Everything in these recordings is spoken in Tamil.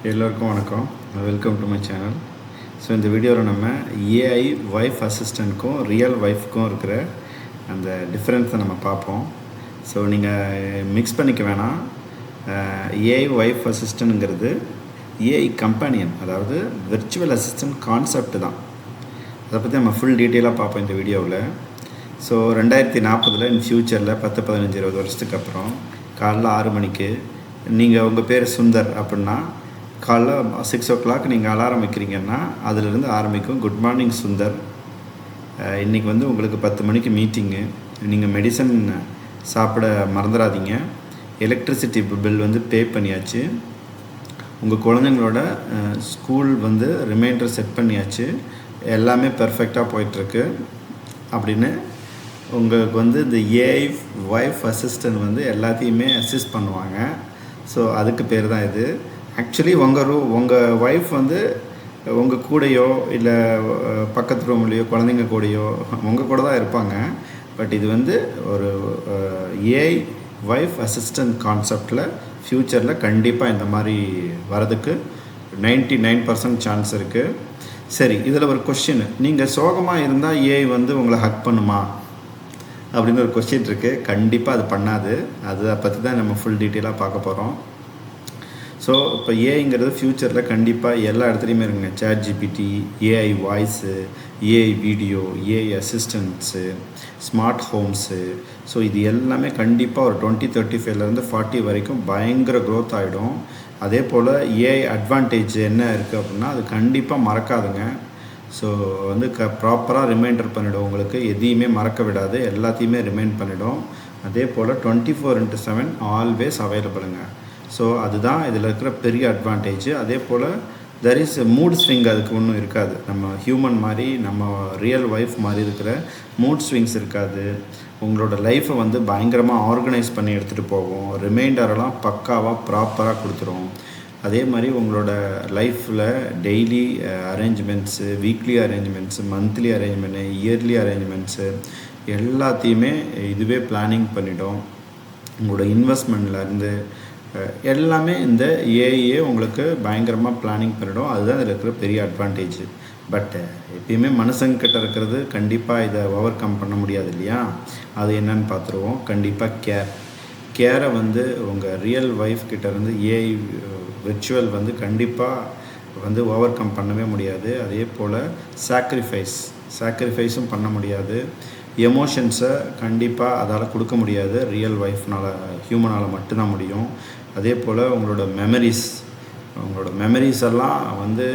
எல்லோருக்கும் வணக்கம். Welcome to my channel. So இந்த வீடியோவில் நம்ம ஏஐ வைஃப் அசிஸ்டண்ட்க்கும் ரியல் வைஃப்க்கும் இருக்கிற அந்த டிஃப்ரென்ஸை நம்ம பார்ப்போம். ஸோ நீங்கள் மிக்ஸ் பண்ணிக்க வேணாம். ஏஐ வைஃப் அசிஸ்டண்ட்டுங்கிறது ஏஐ கம்பெனியன், அதாவது விர்ச்சுவல் அசிஸ்டன்ட் கான்செப்ட் தான். அதை பற்றி நம்ம ஃபுல் டீட்டெயிலாக பார்ப்போம் இந்த வீடியோவில். ஸோ 2040 இன் ஃப்யூச்சரில் 10, 15, 20 வருஷத்துக்கு அப்புறம் காலைல 6 மணிக்கு நீங்கள் உங்கள் பேர் சுந்தர் அப்படின்னா காலைல 6 o'clock நீங்கள் அலாரம் வைக்கிறீங்கன்னா அதிலிருந்து ஆரம்பிக்கும். குட் மார்னிங் சுந்தர், இன்றைக்கி வந்து உங்களுக்கு 10 மணிக்கு மீட்டிங்கு, நீங்கள் மெடிசன் சாப்பிட மறந்துடாதீங்க, எலக்ட்ரிசிட்டி பில் வந்து பே பண்ணியாச்சு, உங்கள் குழந்தைங்களோட ஸ்கூல் வந்து ரிமைண்டர் செட் பண்ணியாச்சு, எல்லாமே பெர்ஃபெக்டாக போயிட்டுருக்கு அப்படின்னு உங்களுக்கு வந்து இந்த ஏஐ வைஃப் அசிஸ்டன்ட் வந்து எல்லாத்தையுமே அசிஸ்ட் பண்ணுவாங்க. ஸோ அதுக்கு பேர் தான் இது. ஆக்சுவலி உங்கள் ஒய்ஃப் வந்து உங்கள் கூடையோ இல்லை பக்கத்து ரூம்லேயோ குழந்தைங்க கூடையோ உங்கள் கூட தான் இருப்பாங்க. பட் இது வந்து ஒரு ஏஐ வைஃப் அசிஸ்டன்ட் கான்செப்டில் ஃப்யூச்சரில் கண்டிப்பாக இந்த மாதிரி வரதுக்கு 99% சான்ஸ் இருக்குது. சரி, இதில் ஒரு கொஸ்டின், நீங்கள் சோகமாக இருந்தால் ஏஐ வந்து உங்களை ஹக் பண்ணுமா அப்படின்னு ஒரு கொஸ்டின் இருக்குது. கண்டிப்பாக அது பண்ணாது. அதை பற்றி தான் நம்ம ஃபுல் டீட்டெயிலாக பார்க்க போகிறோம். ஸோ இப்போ ஏஐங்கிறது ஃப்யூச்சரில் கண்டிப்பாக எல்லா இடத்துலையுமே இருக்குங்க. ChatGPT, AI voice, AI video, AI assistants, smart homes. So இது எல்லாமே கண்டிப்பாக ஒரு 2035 40 வரைக்கும் பயங்கர க்ரோத் ஆகிடும். அதே போல் ஏஐ அட்வான்டேஜ் என்ன இருக்குது அப்படின்னா அது கண்டிப்பாக மறக்காதுங்க. ஸோ வந்து ப்ராப்பராக ரிமைண்டர் பண்ணிவிடும், உங்களுக்கு எதையுமே மறக்க விடாது, எல்லாத்தையுமே ரிமைண்ட் பண்ணிவிடும். அதே போல் 24/7 ஆல்வேஸ் அவைலபிளுங்க. ஸோ அதுதான் இதில் இருக்கிற பெரிய அட்வான்டேஜ். அதே போல் தெர் இஸ் மூட் ஸ்விங் அதுக்கு ஒன்றும் இருக்காது. நம்ம ஹியூமன் மாதிரி, நம்ம ரியல் வைஃப் மாதிரி இருக்கிற மூட் ஸ்விங்ஸ் இருக்காது. உங்களோட லைஃப்பை வந்து பயங்கரமாக ஆர்கனைஸ் பண்ணி எடுத்துகிட்டு போகும். ரிமைண்டரெல்லாம் பக்காவாக ப்ராப்பராக கொடுத்துரும். அதே மாதிரி உங்களோட லைஃப்பில் daily arrangements, weekly arrangements, monthly arrangement, yearly arrangements எல்லாத்தையுமே இதுவே பிளானிங் பண்ணிடும். உங்களோட இன்வெஸ்ட்மெண்ட்லேருந்து எல்லாமே இந்த ஏஐயே உங்களுக்கு பயங்கரமாக பிளானிங் பண்ணிடும். அதுதான் இதில் இருக்கிற பெரிய அட்வான்டேஜ். பட் எப்பயுமே மனுஷங்கிட்ட இருக்கிறது கண்டிப்பாக இதை ஓவர் கம் பண்ண முடியாது இல்லையா? அது என்னன்னு பார்த்துருவோம். கண்டிப்பாக கேரை வந்து உங்கள் ரியல் ஒய்ஃப் கிட்டேருந்து ஏஐ விர்ச்சுவல் வந்து கண்டிப்பாக வந்து ஓவர் கம் பண்ணவே முடியாது. அதே போல் சாக்ரிஃபைஸும் பண்ண முடியாது. எமோஷன்ஸை கண்டிப்பாக அதால் கொடுக்க முடியாது. ரியல் ஒய்ஃப்னால், ஹியூமனால் மட்டும்தான் முடியும். அதே போல் உங்களோட மெமரிஸ் எல்லாம் வந்து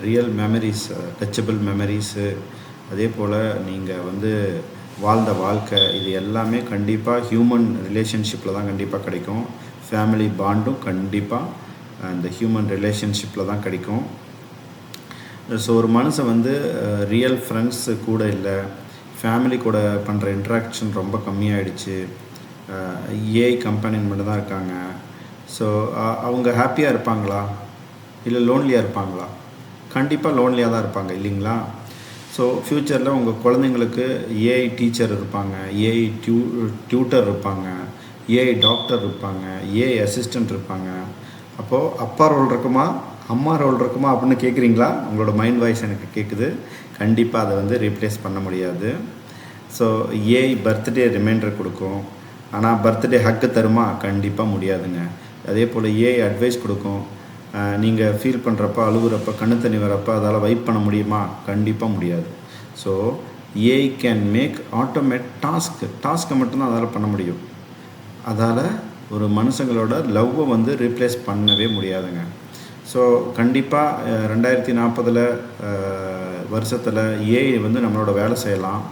ரியல் மெமரிஸ், டச்சபிள் மெமரிஸு, அதே போல் நீங்கள் வந்து வாழ்ந்த வாழ்க்கை, இது எல்லாமே கண்டிப்பாக ஹியூமன் ரிலேஷன்ஷிப்பில் தான் கண்டிப்பாக கிடைக்கும். ஃபேமிலி பாண்டும் கண்டிப்பாக அந்த ஹியூமன் ரிலேஷன்ஷிப்பில் தான் கிடைக்கும். ஸோ ஒரு மனுஷன் வந்து ரியல் ஃப்ரெண்ட்ஸு கூட இல்லை, ஃபேமிலி கூட பண்ணுற இன்ட்ராக்ஷன் ரொம்ப கம்மியாகிடுச்சு, ஏஐ கம்பெனின் மட்டும் தான் இருக்காங்க. ஸோ அவங்க ஹாப்பியாக இருப்பாங்களா இல்லை லோன்லியாக இருப்பாங்களா? கண்டிப்பாக லோன்லியாக தான் இருப்பாங்க இல்லைங்களா? ஸோ ஃப்யூச்சரில் உங்கள் குழந்தைங்களுக்கு ஏஐ டீச்சர் இருப்பாங்க, ஏஐ டியூட்டர் இருப்பாங்க, ஏஐ டாக்டர் இருப்பாங்க, ஏஐ அசிஸ்டண்ட் இருப்பாங்க. அப்போது அப்பா ரோல் இருக்குமா, அம்மா ரோல் இருக்குமா அப்படின்னு கேட்குறீங்களா? உங்களோட மைண்ட் வாய்ஸ் எனக்கு கேட்குது. கண்டிப்பாக அதை வந்து ரீப்ளேஸ் பண்ண முடியாது. ஸோ ஏஐ பர்த்டே ரிமைண்டர் கொடுக்கும், ஆனால் பர்த்டே ஹக்கு தருமா? கண்டிப்பாக முடியாதுங்க. அதே போல் ஏஐ அட்வைஸ் கொடுக்கும். நீங்கள் ஃபீல் பண்ணுறப்ப, அழுகுறப்ப, கண்ணு தண்ணி வரப்போ அதால் வைப் பண்ண முடியுமா? கண்டிப்பாக முடியாது. So AI can make automate டாஸ்க்கை மட்டும்தான் அதால் பண்ண முடியும். அதால் ஒரு மனுஷங்களோட லவ்வை வந்து ரீப்ளேஸ் பண்ணவே முடியாதுங்க. ஸோ கண்டிப்பாக 2040 வருஷத்தில் ஏஐ வந்து நம்மளோட வேலை செய்யலாம்,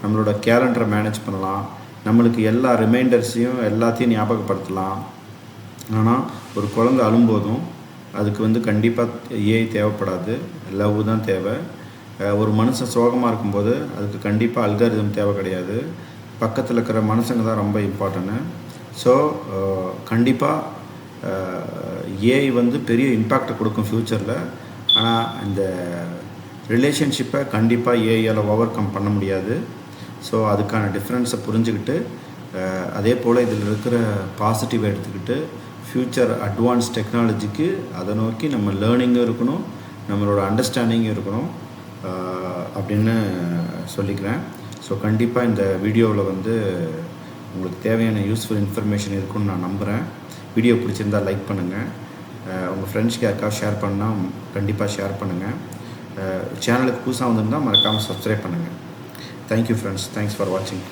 நம்மளோட கேலண்டரை மேனேஜ் பண்ணலாம், நம்மளுக்கு எல்லா ரிமைண்டர்ஸையும் எல்லாத்தையும் ஞாபகப்படுத்தலாம். ஆனால் ஒரு குழந்தை அழும்போதும் அதுக்கு வந்து கண்டிப்பாக ஏஐ தேவைப்படாது, லவ் தான் தேவை. ஒரு மனுஷன் சோகமாக இருக்கும்போது அதுக்கு கண்டிப்பாக அல்காரிதம் தேவை கிடையாது. பக்கத்தில் இருக்கிற மனுஷங்க தான் ரொம்ப இம்பார்ட்டன்ட்டு. ஸோ கண்டிப்பாக ஏஐ வந்து பெரிய இம்பேக்டை கொடுக்கும் ஃப்யூச்சரில். ஆனால் இந்த ரிலேஷன்ஷிப்பை கண்டிப்பாக ஏஐயால் ஓவர் கம் பண்ண முடியாது. ஸோ அதுக்கான டிஃப்ரென்ஸை புரிஞ்சுக்கிட்டு, அதே போல் இதில் இருக்கிற பாசிட்டிவை எடுத்துக்கிட்டு ஃப்யூச்சர் அட்வான்ஸ் டெக்னாலஜிக்கு அதை நோக்கி நம்ம லேர்னிங்கும் இருக்கணும், நம்மளோட அண்டர்ஸ்டாண்டிங்கும் இருக்கணும் அப்படின்னு சொல்லிக்கிறேன். ஸோ கண்டிப்பாக இந்த வீடியோவில் வந்து உங்களுக்கு தேவையான யூஸ்ஃபுல் இன்ஃபர்மேஷன் இருக்குன்னு நான் நம்புகிறேன். வீடியோ பிடிச்சிருந்தால் லைக் பண்ணுங்கள், உங்கள் ஃப்ரெண்ட்ஸ்க்கு யாருக்காவது ஷேர் பண்ணால் கண்டிப்பாக ஷேர் பண்ணுங்கள். சேனலுக்கு புதுசாக வந்திருந்தால் மறக்காமல் சப்ஸ்கிரைப் பண்ணுங்கள். தேங்க்யூ ஃப்ரெண்ட்ஸ், தேங்க்ஸ் ஃபார் வாட்சிங்.